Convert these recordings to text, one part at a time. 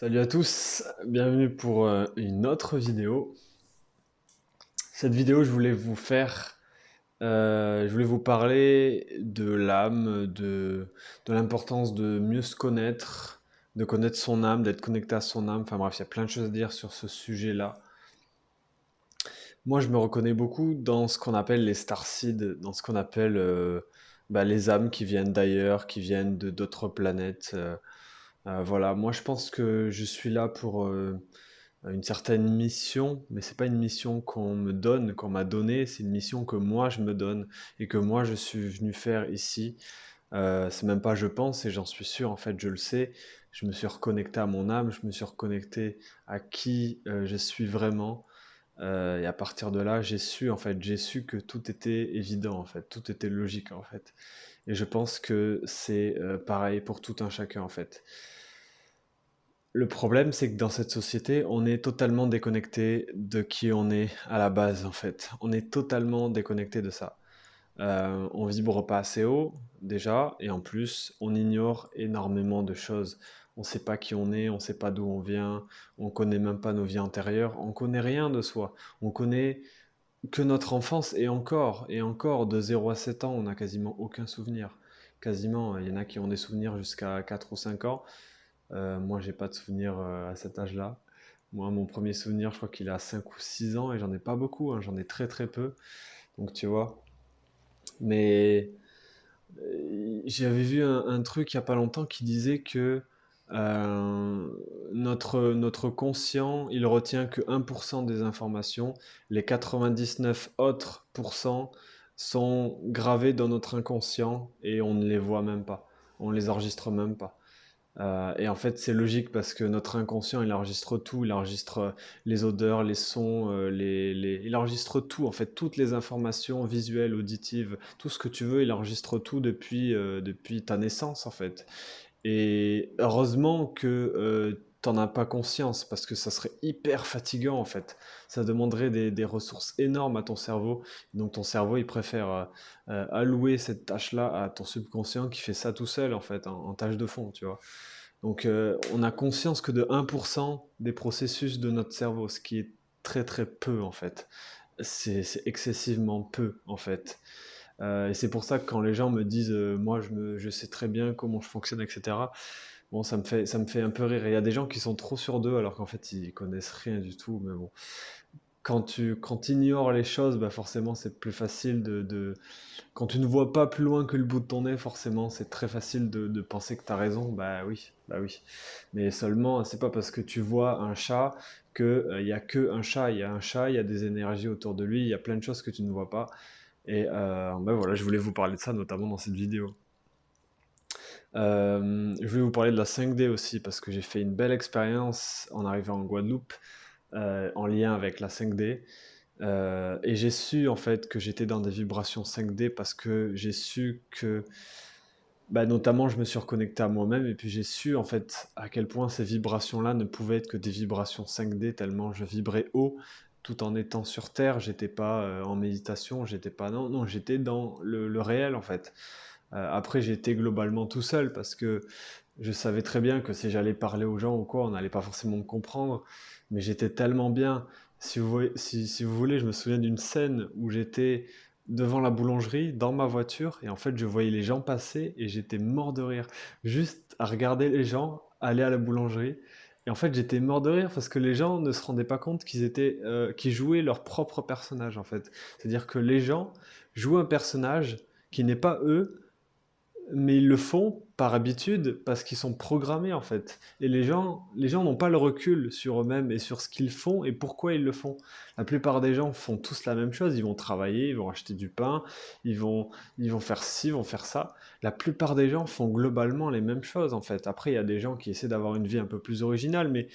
Salut à tous, bienvenue pour une autre vidéo. Cette vidéo, je voulais vous parler de l'âme, de l'importance de mieux se connaître, de connaître son âme, d'être connecté à son âme. Enfin bref, il y a plein de choses à dire sur ce sujet-là. Moi, je me reconnais beaucoup dans ce qu'on appelle les starseeds, dans ce qu'on appelle les âmes qui viennent d'ailleurs, qui viennent de d'autres planètes. Voilà, moi je pense que je suis là pour une certaine mission, mais c'est pas une mission qu'on me donne, qu'on m'a donnée, c'est une mission que moi je me donne et que moi je suis venu faire ici. C'est même pas je pense et j'en suis sûr, en fait je le sais. Je me suis reconnecté à mon âme, je me suis reconnecté à qui je suis vraiment. Et à partir de là, j'ai su que tout était évident en fait, tout était logique en fait. Et je pense que c'est pareil pour tout un chacun en fait. Le problème, c'est que dans cette société, on est totalement déconnecté de qui on est à la base, en fait. On est totalement déconnecté de ça. On vibre pas assez haut, déjà, et en plus, on ignore énormément de choses. On sait pas qui on est, on sait pas d'où on vient, on connaît même pas nos vies antérieures, on connaît rien de soi. On connaît que notre enfance, et encore, de 0 à 7 ans, on n'a quasiment aucun souvenir. Quasiment, il y en a qui ont des souvenirs jusqu'à 4 ou 5 ans. Moi, j'ai pas de souvenir à cet âge-là. Moi, mon premier souvenir, je crois qu'il a 5 ou 6 ans et j'en ai pas beaucoup, hein, j'en ai très très peu. Donc tu vois. Mais j'avais vu un truc il y a pas longtemps qui disait que notre conscient, il retient que 1% des informations, les 99 autres pourcents sont gravés dans notre inconscient et on ne les voit même pas, on les enregistre même pas. Et en fait, c'est logique parce que notre inconscient, il enregistre tout, il enregistre les odeurs, les sons, il enregistre tout, en fait, toutes les informations visuelles, auditives, tout ce que tu veux, il enregistre tout depuis ta naissance, en fait. Et heureusement que t'en as pas conscience parce que ça serait hyper fatigant, en fait. Ça demanderait des ressources énormes à ton cerveau. Donc ton cerveau, il préfère allouer cette tâche-là à ton subconscient qui fait ça tout seul, en fait, en tâche de fond, tu vois. Donc, on a conscience que de 1% des processus de notre cerveau, ce qui est très très peu en fait. C'est excessivement peu en fait. Et c'est pour ça que quand les gens me disent, moi je sais très bien comment je fonctionne, etc. Bon, ça me fait un peu rire. Et il y a des gens qui sont trop sûrs d'eux alors qu'en fait ils connaissent rien du tout. Mais bon, quand ignores les choses, bah forcément c'est plus facile quand tu ne vois pas plus loin que le bout de ton nez, forcément, c'est très facile de penser que tu as raison. Bah oui, bah oui. Mais seulement, c'est pas parce que tu vois un chat que il y a que un chat. Il y a un chat, il y a des énergies autour de lui, il y a plein de choses que tu ne vois pas. Et bah voilà, je voulais vous parler de ça, notamment dans cette vidéo. Je voulais vous parler de la 5D aussi, parce que j'ai fait une belle expérience en arrivant en Guadeloupe, en lien avec la 5D. Et j'ai su en fait que j'étais dans des vibrations 5D parce que j'ai su que, bah, notamment, je me suis reconnecté à moi-même et puis j'ai su en fait à quel point ces vibrations-là ne pouvaient être que des vibrations 5D tellement je vibrais haut tout en étant sur Terre. J'étais pas en méditation, j'étais pas non non, j'étais dans le réel en fait. Après, j'étais globalement tout seul parce que je savais très bien que si j'allais parler aux gens ou quoi, on n'allait pas forcément me comprendre, mais j'étais tellement bien. Si vous voulez, je me souviens d'une scène où j'étais devant la boulangerie, dans ma voiture, et en fait, je voyais les gens passer et j'étais mort de rire. Juste à regarder les gens aller à la boulangerie. Et en fait, j'étais mort de rire parce que les gens ne se rendaient pas compte qu'ils jouaient leur propre personnage, en fait. C'est-à-dire que les gens jouent un personnage qui n'est pas eux, mais ils le font par habitude parce qu'ils sont programmés en fait. Et les gens n'ont pas le recul sur eux-mêmes et sur ce qu'ils font et pourquoi ils le font. La plupart des gens font tous la même chose. Ils vont travailler, ils vont acheter du pain, ils vont, ils vont faire ci, ils vont faire ça. La plupart des gens font globalement les mêmes choses en fait. Après, il y a des gens qui essaient d'avoir une vie un peu plus originale, mais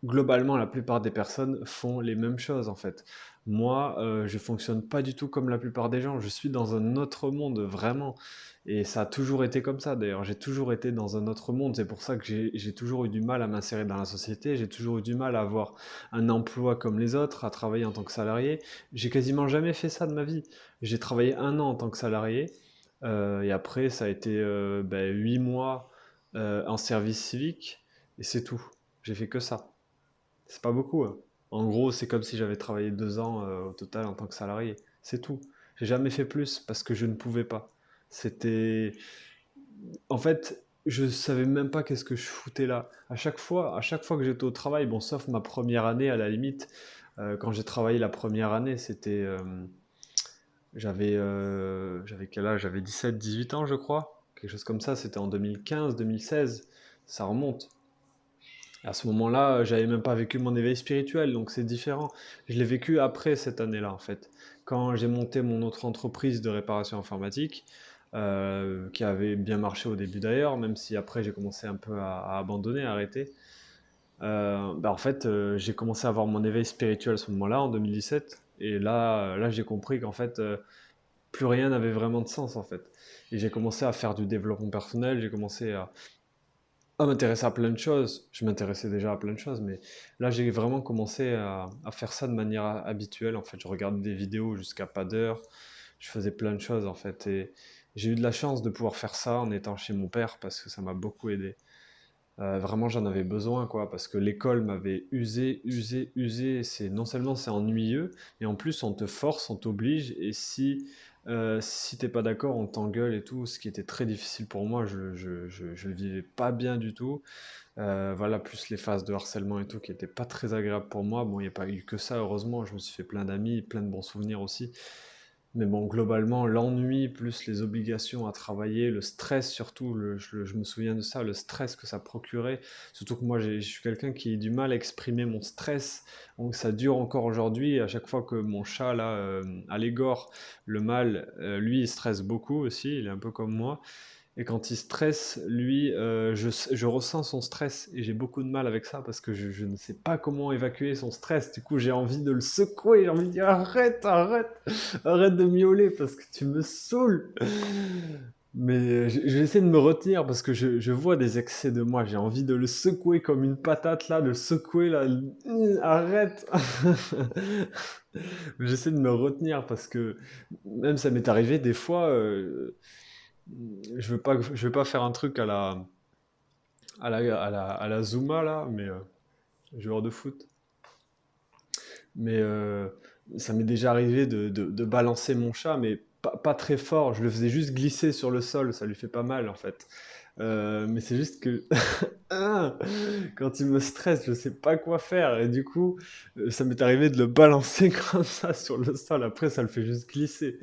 globalement, la plupart des personnes font les mêmes choses en fait. Moi, je fonctionne pas du tout comme la plupart des gens. Je suis dans un autre monde, vraiment. Et ça a toujours été comme ça, d'ailleurs. J'ai toujours été dans un autre monde. C'est pour ça que j'ai toujours eu du mal à m'insérer dans la société. J'ai toujours eu du mal à avoir un emploi comme les autres, à travailler en tant que salarié. J'ai quasiment jamais fait ça de ma vie. J'ai travaillé 1 an en tant que salarié. Et après, ça a été 8 mois en service civique. Et c'est tout. J'ai fait que ça. C'est pas beaucoup, hein. En gros, c'est comme si j'avais travaillé 2 ans au total en tant que salarié. C'est tout. J'ai jamais fait plus parce que je ne pouvais pas. C'était... En fait, je savais même pas qu'est-ce que je foutais là. À chaque fois que j'étais au travail, bon, sauf ma première année à la limite, quand j'ai travaillé la première année, j'avais quel âge? J'avais 17, 18 ans, je crois. Quelque chose comme ça, c'était en 2015, 2016. Ça remonte. À ce moment-là, j'avais même pas vécu mon éveil spirituel, donc c'est différent. Je l'ai vécu après cette année-là, en fait. Quand j'ai monté mon autre entreprise de réparation informatique, qui avait bien marché au début d'ailleurs, même si après j'ai commencé un peu à abandonner, à arrêter. Bah en fait, j'ai commencé à avoir mon éveil spirituel à ce moment-là, en 2017. Et là j'ai compris qu'en fait, plus rien n'avait vraiment de sens, en fait. Et j'ai commencé à faire du développement personnel, j'ai commencé à m'intéresser à plein de choses. Je m'intéressais déjà à plein de choses, mais là, j'ai vraiment commencé à faire ça de manière habituelle. En fait, je regardais des vidéos jusqu'à pas d'heure. Je faisais plein de choses, en fait. Et j'ai eu de la chance de pouvoir faire ça en étant chez mon père parce que ça m'a beaucoup aidé. Vraiment, j'en avais besoin, quoi, parce que l'école m'avait usé, usé, usé. Non seulement c'est ennuyeux, mais en plus on te force, on t'oblige, et si t'es pas d'accord, on t'engueule et tout, ce qui était très difficile pour moi. Je le vivais pas bien du tout. Voilà, plus les phases de harcèlement et tout qui étaient pas très agréables pour moi. Bon, il n'y a pas eu que ça, heureusement. Je me suis fait plein d'amis, plein de bons souvenirs aussi. Mais bon, globalement, l'ennui plus les obligations à travailler, le stress surtout, je me souviens de ça, le stress que ça procurait. Surtout que moi, je suis quelqu'un qui a du mal à exprimer mon stress. Donc ça dure encore aujourd'hui. À chaque fois que mon chat, là, Allégore, le mâle, lui, il stresse beaucoup aussi. Il est un peu comme moi. Et quand il stresse, lui, je ressens son stress et j'ai beaucoup de mal avec ça parce que je ne sais pas comment évacuer son stress. Du coup, j'ai envie de le secouer, j'ai envie de dire arrête, arrête, arrête de miauler parce que tu me saoules. Mais je vais essayer de me retenir parce que je vois des excès de moi. J'ai envie de le secouer comme une patate là, de le secouer là. Arrête. J'essaie de me retenir parce que même ça m'est arrivé des fois. Je veux pas faire un truc à la Zuma là, mais joueur de foot. Mais ça m'est déjà arrivé de balancer mon chat, mais pas très fort. Je le faisais juste glisser sur le sol, ça lui fait pas mal en fait. Mais c'est juste que ah, quand il me stresse, je sais pas quoi faire. Et du coup, ça m'est arrivé de le balancer comme ça sur le sol. Après, ça le fait juste glisser.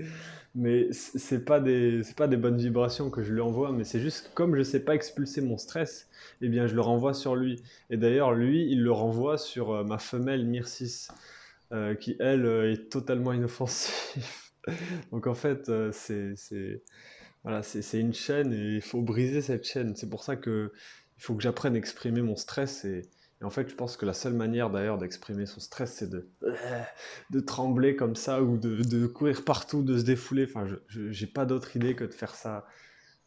Mais c'est pas des bonnes vibrations que je lui envoie, mais c'est juste que comme je sais pas expulser mon stress, eh bien je le renvoie sur lui. Et d'ailleurs, lui, il le renvoie sur ma femelle Myrcis, qui elle est totalement inoffensive. Donc en fait, voilà, c'est une chaîne et il faut briser cette chaîne. C'est pour ça que il faut que j'apprenne à exprimer mon stress et en fait, je pense que la seule manière d'ailleurs d'exprimer son stress, c'est de trembler comme ça ou de courir partout, de se défouler. Enfin, j'ai pas d'autre idée que de faire ça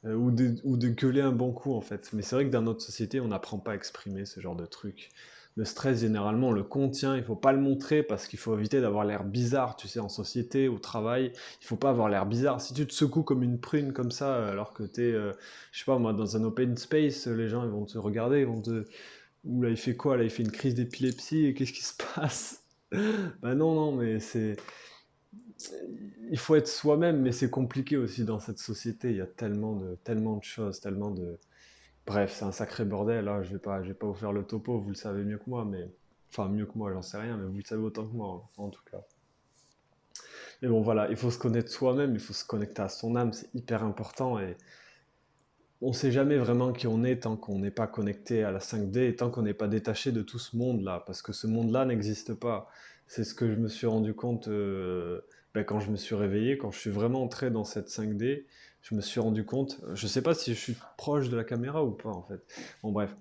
ou de gueuler un bon coup en fait. Mais c'est vrai que dans notre société, on n'apprend pas à exprimer ce genre de truc. Le stress, généralement, on le contient, il faut pas le montrer parce qu'il faut éviter d'avoir l'air bizarre, tu sais, en société, au travail. Il faut pas avoir l'air bizarre. Si tu te secoues comme une prune comme ça, alors que t'es, je sais pas moi, dans un open space, les gens ils vont te regarder, ils vont te... Ouh là, il fait quoi là? Il fait une crise d'épilepsie et qu'est-ce qui se passe? Bah non, non, mais il faut être soi-même, mais c'est compliqué aussi dans cette société. Il y a tellement de choses, tellement de... Bref, c'est un sacré bordel. Là, je vais pas vous faire le topo, vous le savez mieux que moi, mais... Enfin, mieux que moi, j'en sais rien, mais vous le savez autant que moi, en tout cas. Mais bon, voilà, il faut se connaître soi-même, il faut se connecter à son âme, c'est hyper important, et on sait jamais vraiment qui on est tant qu'on n'est pas connecté à la 5D et tant qu'on n'est pas détaché de tout ce monde-là, parce que ce monde-là n'existe pas. C'est ce que je me suis rendu compte ben, quand je me suis réveillé, quand je suis vraiment entré dans cette 5D, je me suis rendu compte, je sais pas si je suis proche de la caméra ou pas en fait. Bon bref,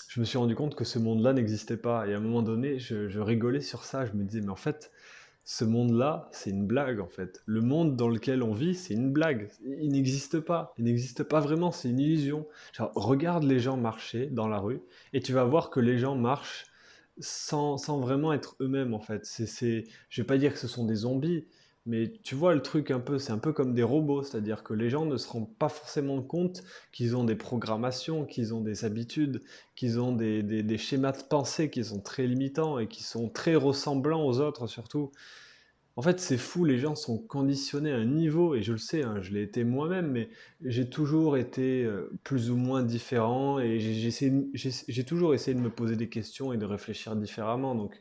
je me suis rendu compte que ce monde-là n'existait pas. Et à un moment donné, je rigolais sur ça, je me disais, mais en fait, ce monde-là, c'est une blague en fait. Le monde dans lequel on vit, c'est une blague. Il n'existe pas. Il n'existe pas vraiment, c'est une illusion. Genre, regarde les gens marcher dans la rue et tu vas voir que les gens marchent sans vraiment être eux-mêmes en fait. Je vais pas dire que ce sont des zombies, Mais tu vois le truc un peu, c'est un peu comme des robots, c'est-à-dire que les gens ne se rendent pas forcément compte qu'ils ont des programmations, qu'ils ont des habitudes, qu'ils ont des schémas de pensée qui sont très limitants et qui sont très ressemblants aux autres surtout. En fait, c'est fou, les gens sont conditionnés à un niveau, et je le sais, hein, je l'ai été moi-même, mais j'ai toujours été plus ou moins différent, et j'ai toujours essayé de me poser des questions et de réfléchir différemment. Donc,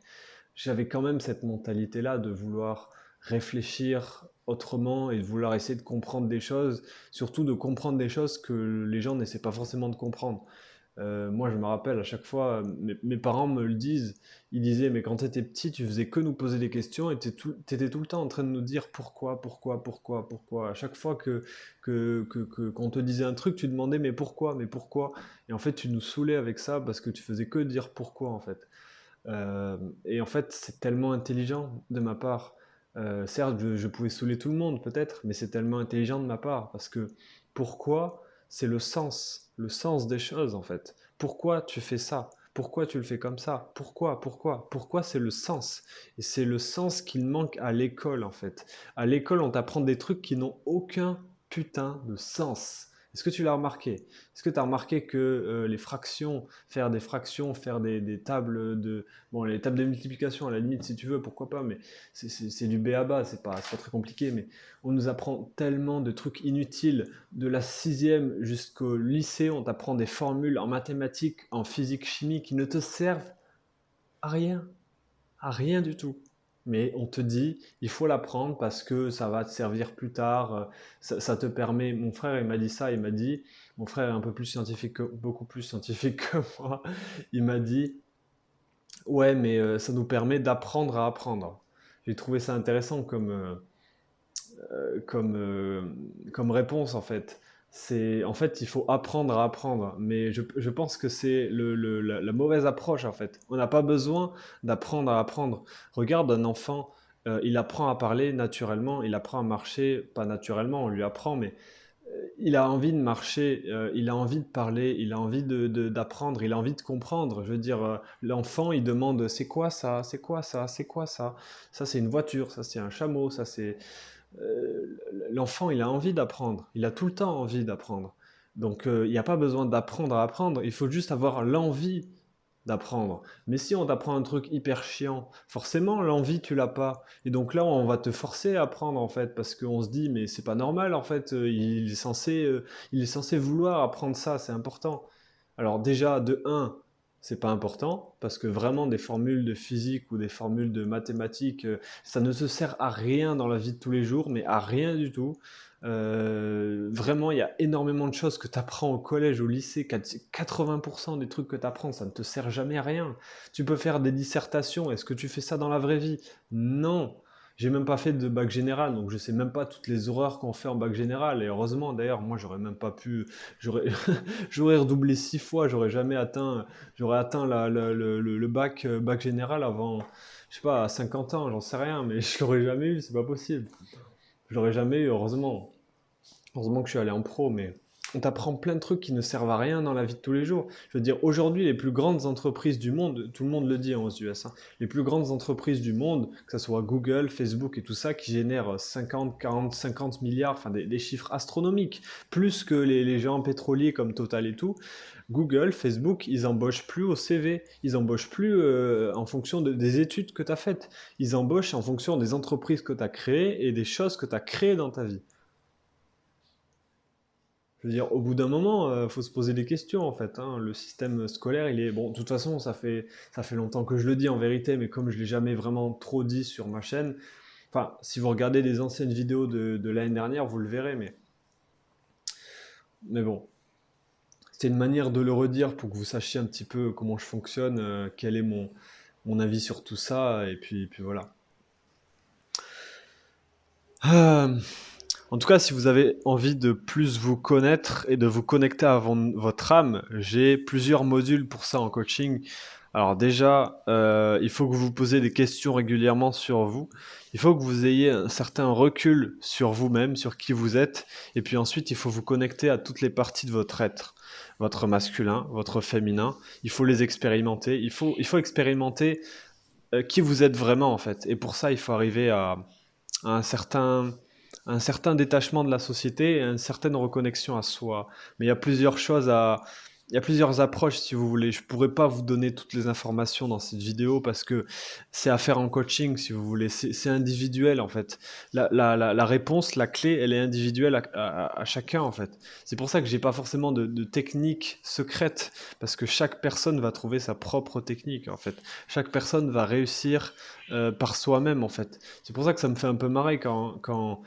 j'avais quand même cette mentalité-là de vouloir réfléchir autrement et de vouloir essayer de comprendre des choses, surtout de comprendre des choses que les gens n'essaient pas forcément de comprendre. Moi, je me rappelle à chaque fois, mes parents me le disent, ils disaient, mais quand tu étais petit, tu faisais que nous poser des questions et tu étais tout le temps en train de nous dire pourquoi, pourquoi, pourquoi, pourquoi. À chaque fois qu'on te disait un truc, tu demandais, mais pourquoi, mais pourquoi. Et en fait, tu nous saoulais avec ça parce que tu faisais que dire pourquoi, en fait. Euh, et en fait, c'est tellement intelligent de ma part. Certes, je pouvais saouler tout le monde, peut-être, mais c'est tellement intelligent de ma part parce que pourquoi, c'est le sens des choses en fait. Pourquoi tu fais ça? Pourquoi tu le fais comme ça? Pourquoi, c'est le sens. Et c'est le sens qu'il manque à l'école en fait. À l'école, on t'apprend des trucs qui n'ont aucun putain de sens. Est-ce que tu l'as remarqué? Est-ce que tu as remarqué que les fractions, faire des fractions, faire des tables de... Bon, les tables de multiplication, à la limite, si tu veux, pourquoi pas, mais c'est du b à bas, c'est pas très compliqué, mais on nous apprend tellement de trucs inutiles. De la sixième jusqu'au lycée, on t'apprend des formules en mathématiques, en physique, chimie, qui ne te servent à rien, à rien du tout. Mais on te dit, il faut l'apprendre parce que ça va te servir plus tard. Ça te permet. Mon frère, il m'a dit ça. Il m'a dit, mon frère est un peu plus scientifique, beaucoup plus scientifique que moi. Il m'a dit, ouais, mais ça nous permet d'apprendre à apprendre. J'ai trouvé ça intéressant comme, comme réponse en fait. En fait, il faut apprendre à apprendre, mais je pense que c'est la mauvaise approche en fait. On n'a pas besoin d'apprendre à apprendre. Regarde un enfant, il apprend à parler naturellement, il apprend à marcher, pas naturellement, on lui apprend, mais il a envie de marcher, il a envie de parler, il a envie d'apprendre, il a envie de comprendre. Je veux dire, l'enfant, il demande, c'est quoi ça? C'est quoi ça? C'est quoi ça? Ça, c'est une voiture, ça, c'est un chameau, ça, c'est l'enfant, il a envie d'apprendre. Il a tout le temps envie d'apprendre. Donc, il n'y a pas besoin d'apprendre à apprendre. Il faut juste avoir l'envie d'apprendre. Mais si on t'apprend un truc hyper chiant, forcément, l'envie, tu l'as pas. Et donc là, on va te forcer à apprendre, en fait, parce qu'on se dit, mais c'est pas normal, en fait. Il est censé vouloir apprendre ça, c'est important. Alors déjà, de un, c'est pas important, parce que vraiment des formules de physique ou des formules de mathématiques, ça ne te sert à rien dans la vie de tous les jours, mais à rien du tout. Vraiment, il y a énormément de choses que tu apprends au collège, au lycée. 80% des trucs que tu apprends, ça ne te sert jamais à rien. Tu peux faire des dissertations. Est-ce que tu fais ça dans la vraie vie? Non. J'ai même pas fait de bac général, donc je sais même pas toutes les horreurs qu'on fait en bac général. Et heureusement, d'ailleurs, moi, j'aurais même pas pu. J'aurais, j'aurais redoublé 6 fois. J'aurais atteint le bac, bac général avant, je sais pas, à 50 ans. J'en sais rien, mais je l'aurais jamais eu. C'est pas possible. Je l'aurais jamais eu, heureusement. Heureusement que je suis allé en pro, mais on t'apprend plein de trucs qui ne servent à rien dans la vie de tous les jours. Je veux dire, aujourd'hui, les plus grandes entreprises du monde, tout le monde le dit aux US, hein, les plus grandes entreprises du monde, que ce soit Google, Facebook et tout ça, qui génèrent 50, 40, 50 milliards, enfin des chiffres astronomiques, plus que les géants pétroliers comme Total et tout. Google, Facebook, ils embauchent plus au CV, ils embauchent plus en fonction des études que tu as faites, ils embauchent en fonction des entreprises que tu as créées et des choses que tu as créées dans ta vie. Je veux dire, au bout d'un moment, faut se poser des questions en fait, hein. Le système scolaire, il est bon. De toute façon, ça fait longtemps que je le dis en vérité, mais comme je l'ai jamais vraiment trop dit sur ma chaîne, enfin, si vous regardez des anciennes vidéos de l'année dernière, vous le verrez. Mais bon, c'était une manière de le redire pour que vous sachiez un petit peu comment je fonctionne, quel est mon avis sur tout ça, et puis voilà. Euh, En tout cas, si vous avez envie de plus vous connaître et de vous connecter à votre âme, j'ai plusieurs modules pour ça en coaching. Alors déjà, il faut que vous vous posiez des questions régulièrement sur vous. Il faut que vous ayez un certain recul sur vous-même, sur qui vous êtes. Et puis ensuite, il faut vous connecter à toutes les parties de votre être, votre masculin, votre féminin. Il faut les expérimenter. Il faut expérimenter qui vous êtes vraiment en fait. Et pour ça, il faut arriver à un certain détachement de la société et à une certaine reconnexion à soi. Mais il y a plusieurs choses à, il y a plusieurs approches si vous voulez. Je pourrais pas vous donner toutes les informations dans cette vidéo parce que c'est à faire en coaching si vous voulez. C'est individuel en fait. La réponse, la clé, elle est individuelle à chacun en fait. C'est pour ça que j'ai pas forcément de technique secrète parce que chaque personne va trouver sa propre technique en fait. Chaque personne va réussir par soi-même en fait. C'est pour ça que ça me fait un peu marrer quand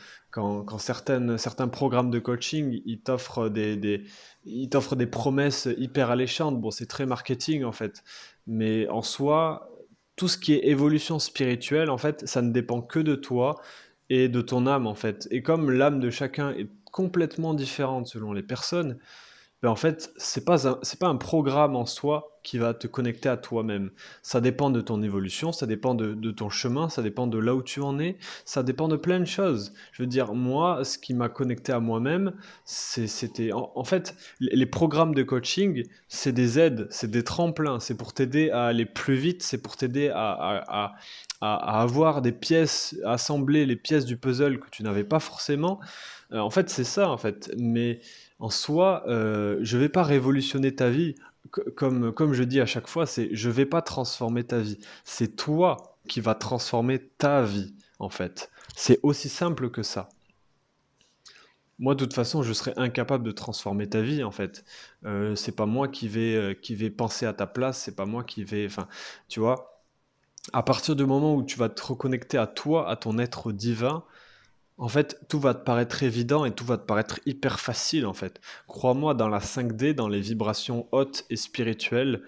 certains programmes de coaching ils t'offrent des promesses hyper alléchantes. Bon, c'est très marketing en fait, mais en soi, tout ce qui est évolution spirituelle, en fait, ça ne dépend que de toi et de ton âme en fait. Et comme l'âme de chacun est complètement différente selon les personnes, ben en fait, c'est pas un programme en soi qui va te connecter à toi-même. Ça dépend de ton évolution, ça dépend de ton chemin, ça dépend de là où tu en es, ça dépend de plein de choses. Je veux dire, moi, ce qui m'a connecté à moi-même, c'était... En fait, les programmes de coaching, c'est des aides, c'est des tremplins, c'est pour t'aider à aller plus vite, c'est pour t'aider à avoir des pièces, à assembler les pièces du puzzle que tu n'avais pas forcément. En fait, c'est ça, en fait. Mais en soi, je vais pas révolutionner ta vie. Comme je dis à chaque fois, c'est je vais pas transformer ta vie. C'est toi qui vas transformer ta vie, en fait. C'est aussi simple que ça. Moi, de toute façon, je serais incapable de transformer ta vie, en fait. C'est pas moi qui vais penser à ta place, c'est pas moi qui vais... Enfin, tu vois, à partir du moment où tu vas te reconnecter à toi, à ton être divin, en fait, tout va te paraître évident et tout va te paraître hyper facile, en fait. Crois-moi, dans la 5D, dans les vibrations hautes et spirituelles,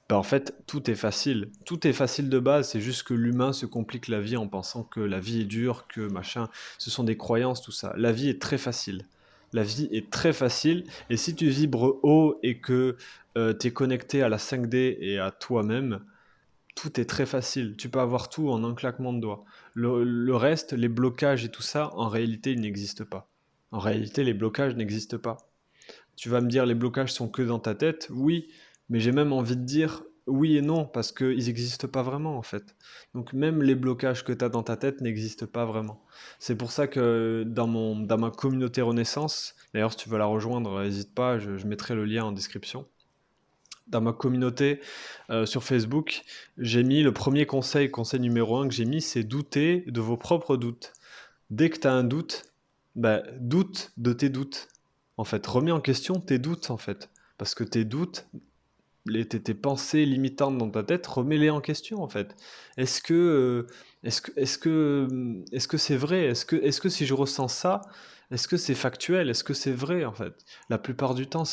ben en fait, tout est facile. Tout est facile de base, c'est juste que l'humain se complique la vie en pensant que la vie est dure, que machin, ce sont des croyances, tout ça. La vie est très facile. La vie est très facile, et si tu vibres haut et que tu es connecté à la 5D et à toi-même, tout est très facile. Tu peux avoir tout en un claquement de doigts. Le reste, les blocages et tout ça, en réalité, ils n'existent pas. En réalité, les blocages n'existent pas. Tu vas me dire, les blocages sont que dans ta tête. Oui, mais j'ai même envie de dire oui et non, parce qu'ils n'existent pas vraiment, en fait. Donc même les blocages que tu as dans ta tête n'existent pas vraiment. C'est pour ça que dans ma communauté Renaissance, d'ailleurs, si tu veux la rejoindre, n'hésite pas, je mettrai le lien en description. Dans ma communauté sur Facebook, j'ai mis le premier conseil, conseil numéro un que j'ai mis, c'est douter de vos propres doutes. Dès que tu as un doute, bah, doute de tes doutes. En fait, remets en question tes doutes, en fait. Parce que tes doutes, tes pensées limitantes dans ta tête, remets-les en question, en fait. Est-ce que, est-ce que c'est vrai? Est-ce que si je ressens ça, est-ce que c'est factuel? Est-ce que c'est vrai, en fait? La plupart du temps,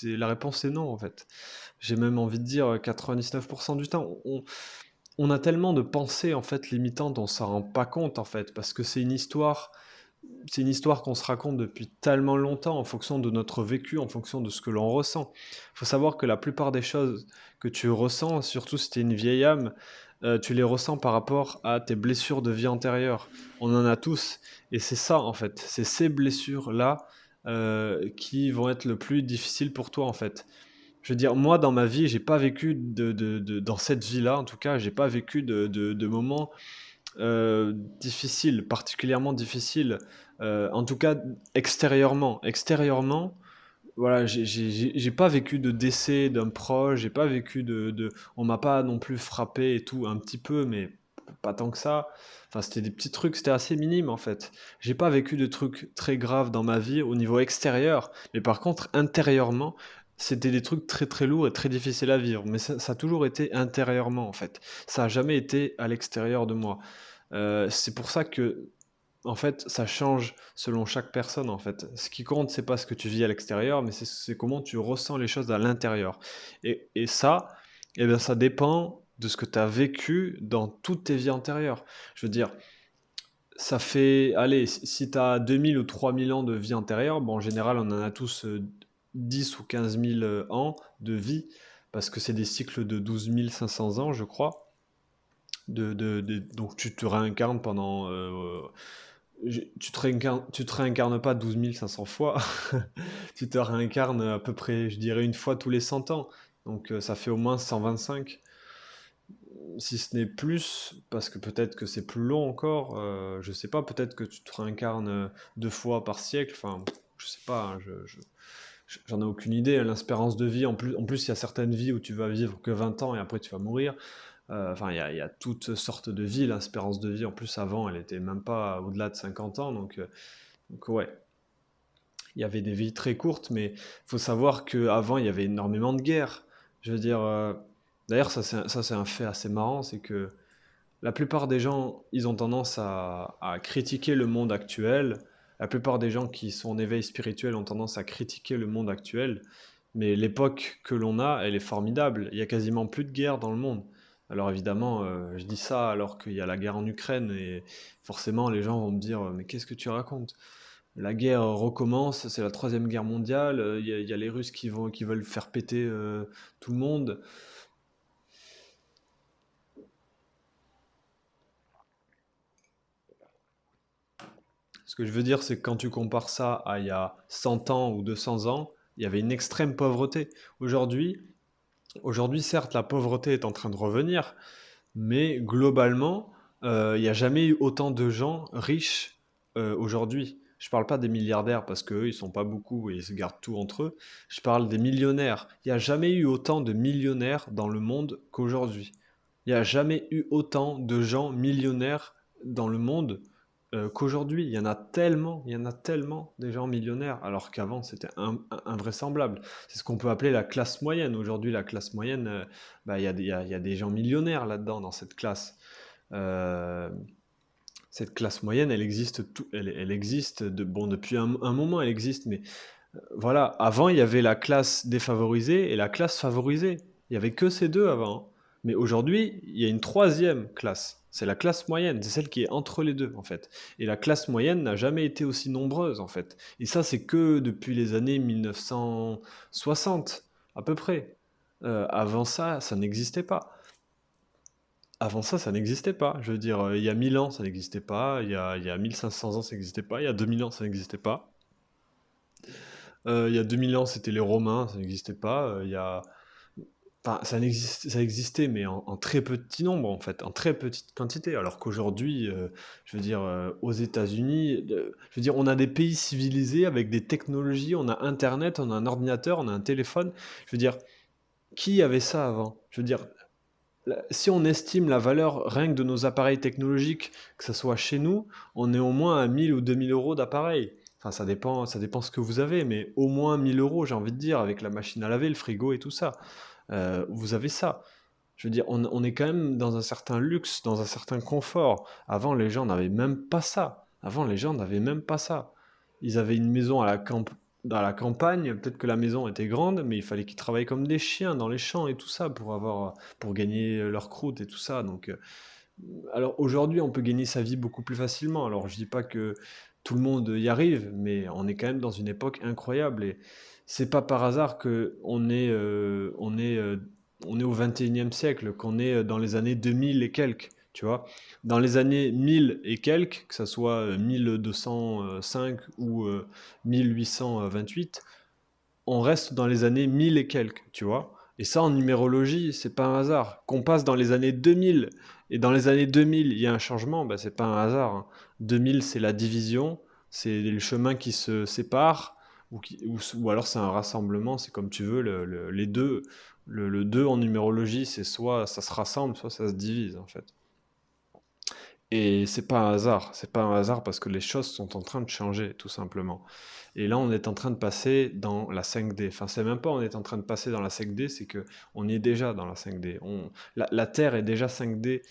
la réponse est non, en fait. J'ai même envie de dire 99% du temps. On a tellement de pensées en fait limitantes, on s'en rend pas compte en fait, parce que c'est une histoire qu'on se raconte depuis tellement longtemps en fonction de notre vécu, en fonction de ce que l'on ressent. Il faut savoir que la plupart des choses que tu ressens, surtout si tu es une vieille âme, tu les ressens par rapport à tes blessures de vie antérieure. On en a tous, et c'est ça en fait, c'est ces blessures-là qui vont être le plus difficiles pour toi en fait. Je veux dire, moi, dans ma vie, j'ai pas vécu dans cette vie-là, en tout cas, j'ai pas vécu de moments difficiles, particulièrement difficiles. En tout cas, extérieurement. Extérieurement, voilà, j'ai pas vécu de décès d'un proche, j'ai pas vécu on m'a pas non plus frappé et tout, un petit peu, mais pas tant que ça. Enfin, c'était des petits trucs, c'était assez minime en fait. J'ai pas vécu de trucs très graves dans ma vie au niveau extérieur, mais par contre, intérieurement, c'était des trucs très très lourds et très difficiles à vivre. Mais ça a toujours été intérieurement en fait. Ça a jamais été à l'extérieur de moi. C'est pour ça que en fait, ça change selon chaque personne, en fait. Ce qui compte, c'est pas ce que tu vis à l'extérieur, mais c'est comment tu ressens les choses à l'intérieur. Et ça, eh bien, ça dépend de ce que tu as vécu dans toutes tes vies antérieures. Je veux dire, ça fait, allez, si tu as 2000 ou 3000 ans de vie antérieure, bon, en général, on en a tous 10 ou 15 000 ans de vie, parce que c'est des cycles de 12 500 ans, je crois. Donc tu te réincarnes pendant tu te réincarnes pas 12 500 fois, tu te réincarnes à peu près, je dirais, une fois tous les 100 ans. Donc ça fait au moins 125. si ce n'est plus, parce que peut-être que c'est plus long encore, je sais pas, peut-être que tu te réincarnes 2 fois par siècle, enfin, je sais pas, hein, j'en ai aucune idée, hein, l'espérance de vie, en plus, il y a certaines vies où tu vas vivre que 20 ans et après tu vas mourir. Enfin, il y a toutes sortes de vies, l'espérance de vie, en plus, avant, elle était même pas au-delà de 50 ans, donc ouais, il y avait des vies très courtes, mais il faut savoir qu'avant, il y avait énormément de guerres. Je veux dire, d'ailleurs, ça c'est un fait assez marrant, c'est que la plupart des gens, ils ont tendance à critiquer le monde actuel. La plupart des gens qui sont en éveil spirituel ont tendance à critiquer le monde actuel. Mais l'époque que l'on a, elle est formidable. Il y a quasiment plus de guerre dans le monde. Alors évidemment, je dis ça alors qu'il y a la guerre en Ukraine et forcément les gens vont me dire mais qu'est-ce que tu racontes? La guerre recommence, c'est la troisième guerre mondiale. Il y a les Russes qui veulent faire péter tout le monde. Ce que je veux dire, c'est que quand tu compares ça à il y a 100 ans ou 200 ans, il y avait une extrême pauvreté. Aujourd'hui, aujourd'hui, certes, la pauvreté est en train de revenir, mais globalement, il n'y a jamais eu autant de gens riches aujourd'hui. Je parle pas des milliardaires parce qu'eux, ils sont pas beaucoup et ils se gardent tout entre eux. Je parle des millionnaires. Il n'y a jamais eu autant de millionnaires dans le monde qu'aujourd'hui. Il n'y a jamais eu autant de gens millionnaires dans le monde qu'aujourd'hui. Il y en a tellement des gens millionnaires, alors qu'avant c'était invraisemblable. C'est ce qu'on peut appeler la classe moyenne. Aujourd'hui, la classe moyenne, bah, il y a des gens millionnaires là-dedans, dans cette classe. Euh, cette classe moyenne, elle existe bon, depuis un moment, elle existe, mais voilà, avant, il y avait la classe défavorisée et la classe favorisée. Il y avait que ces deux avant, hein. Mais aujourd'hui, il y a une troisième classe. C'est la classe moyenne, c'est celle qui est entre les deux, en fait. Et la classe moyenne n'a jamais été aussi nombreuse, en fait. Et ça, c'est que depuis les années 1960, à peu près. Avant ça, ça n'existait pas. Avant ça, ça n'existait pas. Je veux dire, il y a 1000 ans, ça n'existait pas. Il y a 1500 ans, ça n'existait pas. Il y a 2000 ans, ça n'existait pas. Il y a 2000 ans, c'était les Romains, ça n'existait pas. Enfin, ça existait, mais en très petit nombre, en fait, en très petite quantité. Alors qu'aujourd'hui, je veux dire, aux États-Unis, je veux dire, on a des pays civilisés avec des technologies, on a Internet, on a un ordinateur, on a un téléphone. Je veux dire, qui avait ça avant? Je veux dire, si on estime la valeur rien que de nos appareils technologiques, que ce soit chez nous, on est au moins à 1000 ou 2000 euros d'appareil. Enfin, ça dépend ce que vous avez, mais au moins 1000 euros, j'ai envie de dire, avec la machine à laver, le frigo et tout ça. Vous avez ça. Je veux dire, on est quand même dans un certain luxe, dans un certain confort. Avant, les gens n'avaient même pas ça. Avant, les gens n'avaient même pas ça. Ils avaient une maison dans la campagne, peut-être que la maison était grande, mais il fallait qu'ils travaillent comme des chiens dans les champs et tout ça pour gagner leur croûte et tout ça. Donc, alors aujourd'hui, on peut gagner sa vie beaucoup plus facilement. Alors, je dis pas que tout le monde y arrive, mais on est quand même dans une époque incroyable et c'est pas par hasard que on est au 21e siècle, qu'on est dans les années 2000 et quelques, tu vois. Dans les années 1000 et quelques, que ça soit 1205 ou 1828, on reste dans les années 1000 et quelques, tu vois. Et ça, en numérologie, c'est pas un hasard. Qu'on passe dans les années 2000, et dans les années 2000, il y a un changement, bah, c'est pas un hasard, hein. 2000, c'est la division, c'est le chemin qui se sépare, ou alors c'est un rassemblement, c'est comme tu veux, les deux. Le 2 en numérologie, c'est soit ça se rassemble, soit ça se divise, en fait. Et c'est pas un hasard parce que les choses sont en train de changer, tout simplement. Et là, on est en train de passer dans la 5D. Enfin, c'est même pas on est en train de passer dans la 5D, c'est que on est déjà dans la 5D. La Terre est déjà 5D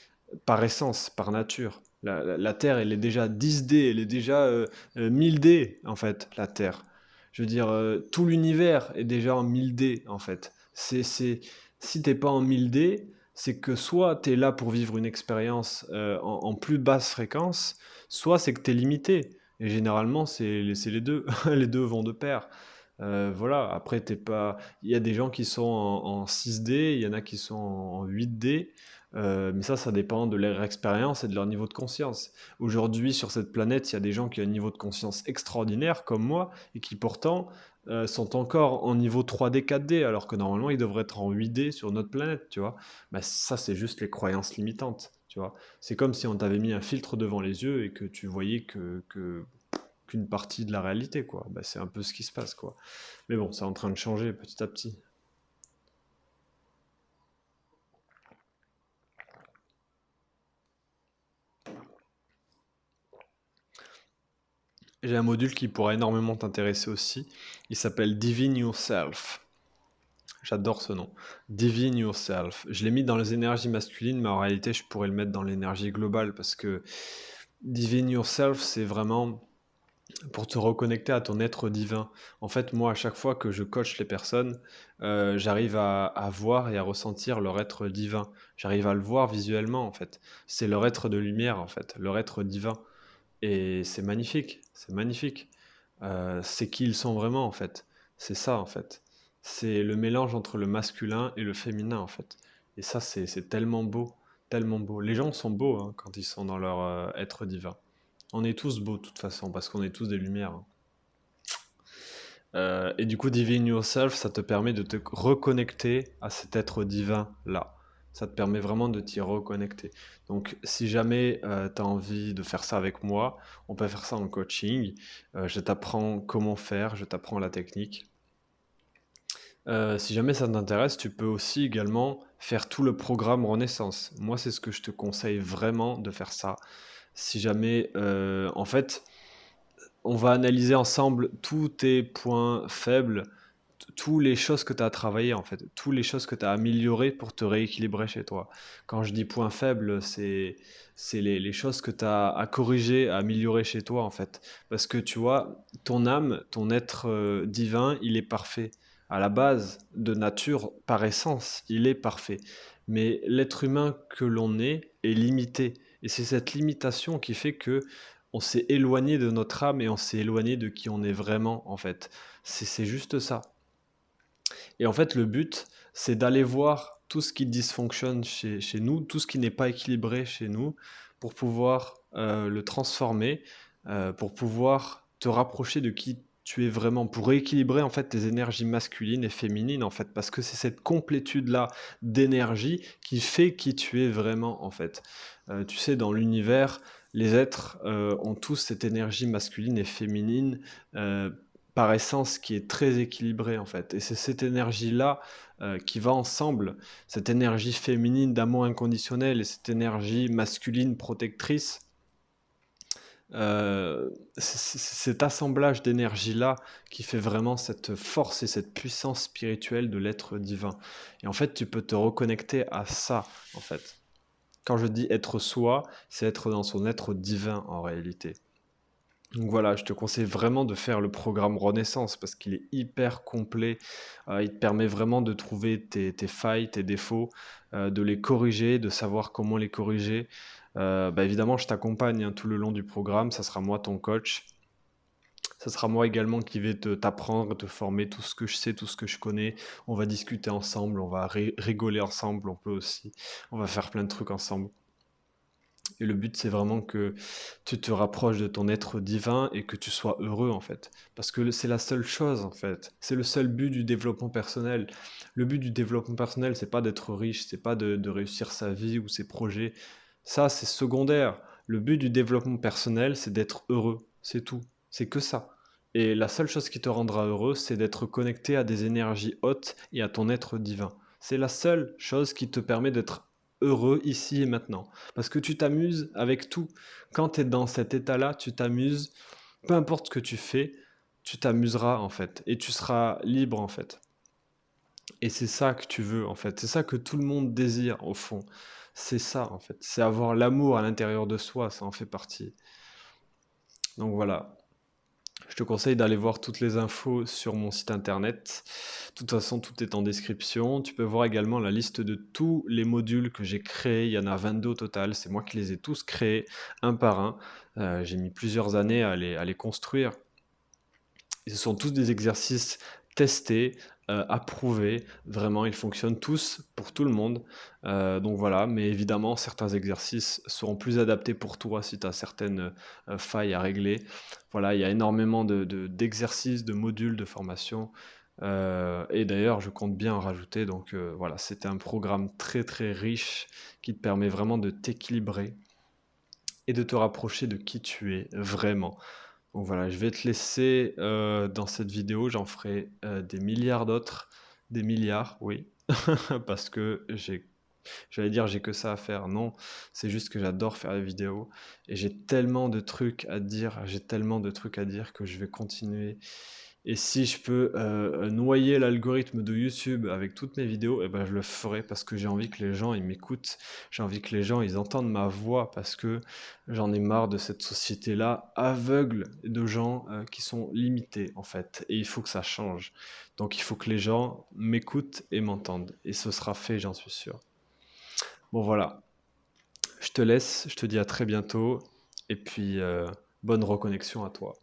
par essence, par nature. La Terre, elle est déjà 10D, elle est déjà 1000D, en fait, la Terre. Je veux dire, tout l'univers est déjà en 1000D, en fait. Si t'es pas en 1000D, c'est que soit tu es là pour vivre une expérience en plus basse fréquence, soit c'est que tu es limité. Et généralement, c'est les deux. Les deux vont de pair. Voilà, après, t'es pas. Il y a des gens qui sont en 6D, il y en a qui sont en 8D, mais ça dépend de leur expérience et de leur niveau de conscience. Aujourd'hui, sur cette planète, il y a des gens qui ont un niveau de conscience extraordinaire, comme moi, et qui pourtant sont encore en niveau 3D, 4D, alors que normalement ils devraient être en 8D sur notre planète, tu vois? Bah, ça, c'est juste les croyances limitantes, tu vois? C'est comme si on t'avait mis un filtre devant les yeux et que tu voyais qu'une partie de la réalité, quoi. Bah, c'est un peu ce qui se passe, quoi. Mais bon, c'est en train de changer petit à petit. J'ai un module qui pourra énormément t'intéresser aussi. Il s'appelle Divine Yourself. J'adore ce nom. Divine Yourself. Je l'ai mis dans les énergies masculines, mais en réalité, je pourrais le mettre dans l'énergie globale parce que Divine Yourself, c'est vraiment pour te reconnecter à ton être divin. En fait, moi, à chaque fois que je coach les personnes, j'arrive à voir et à ressentir leur être divin. J'arrive à le voir visuellement, en fait. C'est leur être de lumière, en fait, leur être divin. Et c'est magnifique, c'est magnifique. C'est qui ils sont vraiment, en fait. C'est ça, en fait. C'est le mélange entre le masculin et le féminin, en fait. Et ça, c'est tellement beau, tellement beau. Les gens sont beaux hein, quand ils sont dans leur être divin. On est tous beaux de toute façon, parce qu'on est tous des lumières, hein. Et du coup, Divine Yourself, ça te permet de te reconnecter à cet être divin-là. Ça te permet vraiment de t'y reconnecter. Donc, si jamais tu as envie de faire ça avec moi, on peut faire ça en coaching. Je t'apprends comment faire, je t'apprends la technique. Si jamais ça t'intéresse, tu peux aussi également faire tout le programme Renaissance. Moi, c'est ce que je te conseille vraiment de faire ça. Si jamais, en fait, on va analyser ensemble tous tes points faibles, toutes les choses que tu as travaillées en fait, toutes les choses que tu as améliorées pour te rééquilibrer chez toi. Quand je dis points faibles, c'est les choses que tu as à corriger, à améliorer chez toi en fait. Parce que tu vois, ton âme, ton être divin, il est parfait. À la base, de nature, par essence, il est parfait. Mais l'être humain que l'on est limité. Et c'est cette limitation qui fait que on s'est éloigné de notre âme et on s'est éloigné de qui on est vraiment en fait. C'est juste ça. Et en fait, le but, c'est d'aller voir tout ce qui dysfonctionne chez nous, tout ce qui n'est pas équilibré chez nous, pour pouvoir le transformer, pour pouvoir te rapprocher de qui tu es vraiment, pour rééquilibrer en fait tes énergies masculines et féminines en fait, parce que c'est cette complétude-là d'énergie qui fait qui tu es vraiment en fait. Tu sais, dans l'univers, les êtres ont tous cette énergie masculine et féminine euh, par essence qui est très équilibrée en fait. Et c'est cette énergie-là qui va ensemble, cette énergie féminine d'amour inconditionnel et cette énergie masculine protectrice, cet assemblage d'énergie-là qui fait vraiment cette force et cette puissance spirituelle de l'être divin. Et en fait, tu peux te reconnecter à ça, en fait. Quand je dis être soi, c'est être dans son être divin en réalité. Donc voilà, je te conseille vraiment de faire le programme Renaissance parce qu'il est hyper complet. Il te permet vraiment de trouver tes failles, tes défauts, de les corriger, de savoir comment les corriger. Bah, évidemment, je t'accompagne hein, tout le long du programme. Ça sera moi ton coach. Ça sera moi également qui vais t'apprendre, te former tout ce que je sais, tout ce que je connais. On va discuter ensemble, on va rigoler ensemble, on peut aussi. On va faire plein de trucs ensemble. Et le but, c'est vraiment que tu te rapproches de ton être divin et que tu sois heureux, en fait. Parce que c'est la seule chose, en fait. C'est le seul but du développement personnel. Le but du développement personnel, c'est pas d'être riche, c'est pas de réussir sa vie ou ses projets. Ça, c'est secondaire. Le but du développement personnel, c'est d'être heureux. C'est tout. C'est que ça. Et la seule chose qui te rendra heureux, c'est d'être connecté à des énergies hautes et à ton être divin. C'est la seule chose qui te permet d'être heureux ici et maintenant. Parce que tu t'amuses avec tout. Quand tu es dans cet état-là, tu t'amuses. Peu importe ce que tu fais, tu t'amuseras en fait. Et tu seras libre en fait. Et c'est ça que tu veux en fait. C'est ça que tout le monde désire au fond. C'est ça en fait. C'est avoir l'amour à l'intérieur de soi, ça en fait partie. Donc voilà. Je te conseille d'aller voir toutes les infos sur mon site internet. De toute façon, tout est en description. Tu peux voir également la liste de tous les modules que j'ai créés. Il y en a 22 au total. C'est moi qui les ai tous créés, un par un. J'ai mis plusieurs années à les construire. Et ce sont tous des exercices testés, approuvés. Vraiment, ils fonctionnent tous pour tout le monde. Donc voilà, mais évidemment, certains exercices seront plus adaptés pour toi si tu as certaines, failles à régler. Voilà, il y a énormément d'exercices, de modules de formation, et d'ailleurs, je compte bien en rajouter donc voilà, c'était un programme très, très riche qui te permet vraiment de t'équilibrer et de te rapprocher de qui tu es vraiment. Donc voilà, je vais te laisser, dans cette vidéo, j'en ferai, des milliards d'autres, des milliards, oui, parce que j'allais dire: «J'ai que ça à faire». Non, c'est juste que j'adore faire des vidéos et j'ai tellement de trucs à dire, j'ai tellement de trucs à dire que je vais continuer et si je peux, noyer l'algorithme de YouTube avec toutes mes vidéos et ben, je le ferai parce que j'ai envie que les gens, ils m'écoutent. J'ai envie que les gens, ils entendent ma voix parce que j'en ai marre de cette société-là aveugle de gens, qui sont limités, en fait et il faut que ça change. Donc il faut que les gens m'écoutent et m'entendent et ce sera fait, j'en suis sûr. Bon voilà, je te laisse, je te dis à très bientôt et puis, bonne reconnexion à toi.